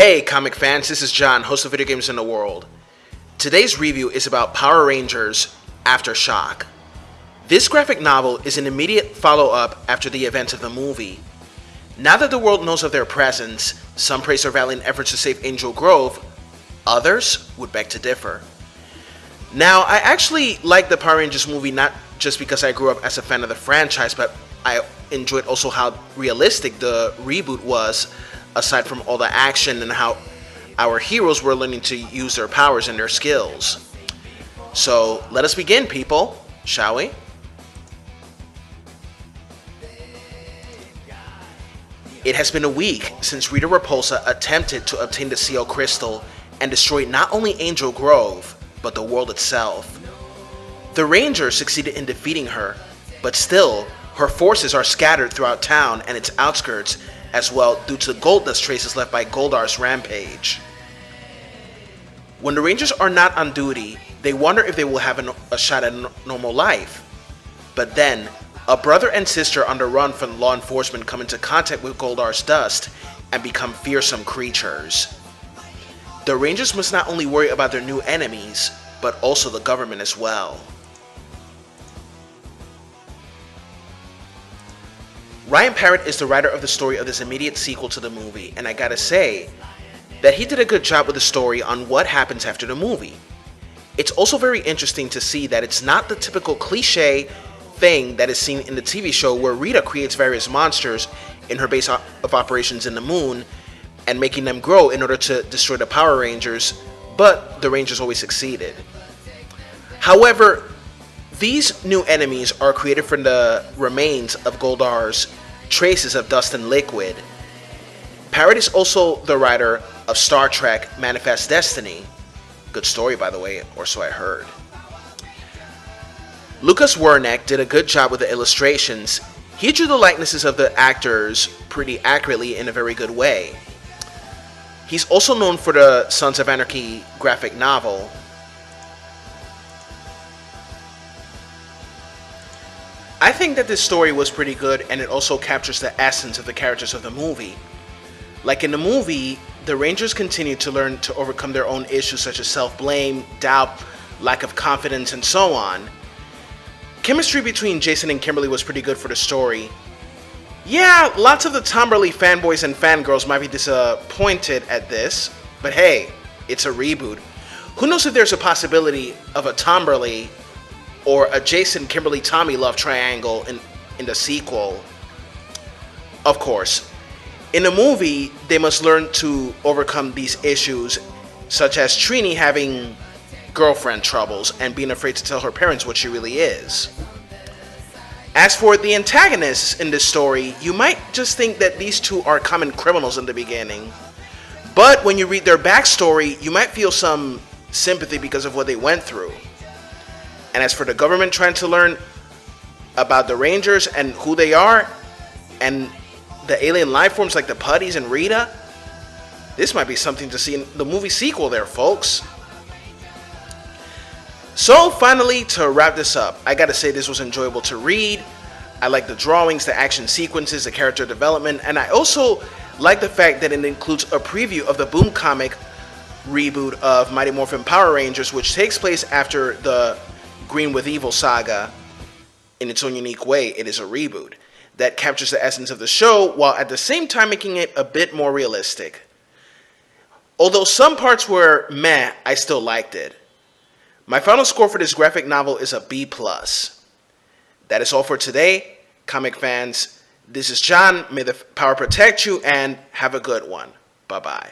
Hey comic fans, this is John, host of Video Games in the World. Today's review is about Power Rangers Aftershock. This graphic novel is an immediate follow-up after the events of the movie. Now that the world knows of their presence, some praise their valiant efforts to save Angel Grove, others would beg to differ. Now, I actually like the Power Rangers movie not just because I grew up as a fan of the franchise, but I enjoyed also how realistic the reboot was, aside from all the action and how our heroes were learning to use their powers and their skills. So let us begin, people, shall we? It has been a week since Rita Repulsa attempted to obtain the Seal Crystal and destroy not only Angel Grove, but the world itself. The Rangers succeeded in defeating her, but still, her forces are scattered throughout town and its outskirts as well due to the gold dust traces left by Goldar's rampage. When the Rangers are not on duty, they wonder if they will have a shot at normal life. But then, a brother and sister on the run from law enforcement come into contact with Goldar's dust and become fearsome creatures. The Rangers must not only worry about their new enemies, but also the government as well. Ryan Parrott is the writer of the story of this immediate sequel to the movie, and I gotta say that he did a good job with the story on what happens after the movie. It's also very interesting to see that it's not the typical cliche thing that is seen in the TV show where Rita creates various monsters in her base of operations in the moon and making them grow in order to destroy the Power Rangers, but the Rangers always succeeded. However, these new enemies are created from the remains of Goldar's traces of dust and liquid. Parrott is also the writer of Star Trek Manifest Destiny. Good story, by the way, or so I heard. Lucas Werneck did a good job with the illustrations. He drew the likenesses of the actors pretty accurately in a very good way. He's also known for the Sons of Anarchy graphic novel. I think that this story was pretty good, and it also captures the essence of the characters of the movie. Like in the movie, the Rangers continue to learn to overcome their own issues such as self-blame, doubt, lack of confidence, and so on. Chemistry between Jason and Kimberly was pretty good for the story. Yeah, lots of the Tomberly fanboys and fangirls might be disappointed at this, but hey, it's a reboot. Who knows if there's a possibility of a Tomberly or a Jason, Kimberly, Tommy love triangle in the sequel. Of course, in the movie, they must learn to overcome these issues, such as Trini having girlfriend troubles and being afraid to tell her parents what she really is. As for the antagonists in this story, you might just think that these two are common criminals in the beginning. But when you read their backstory, you might feel some sympathy because of what they went through. And as for the government trying to learn about the Rangers and who they are, and the alien life forms like the Putties and Rita, this might be something to see in the movie sequel there, folks. So finally, to wrap this up, I gotta say this was enjoyable to read. I like the drawings, the action sequences, the character development, and I also like the fact that it includes a preview of the Boom Comic reboot of Mighty Morphin Power Rangers, which takes place after the Green with Evil saga. In its own unique way, it is a reboot that captures the essence of the show while at the same time making it a bit more realistic. Although some parts were meh, I still liked it. My final score for this graphic novel is a B+. That is all for today, comic fans. This is John. May the power protect you and have a good one. Bye-bye.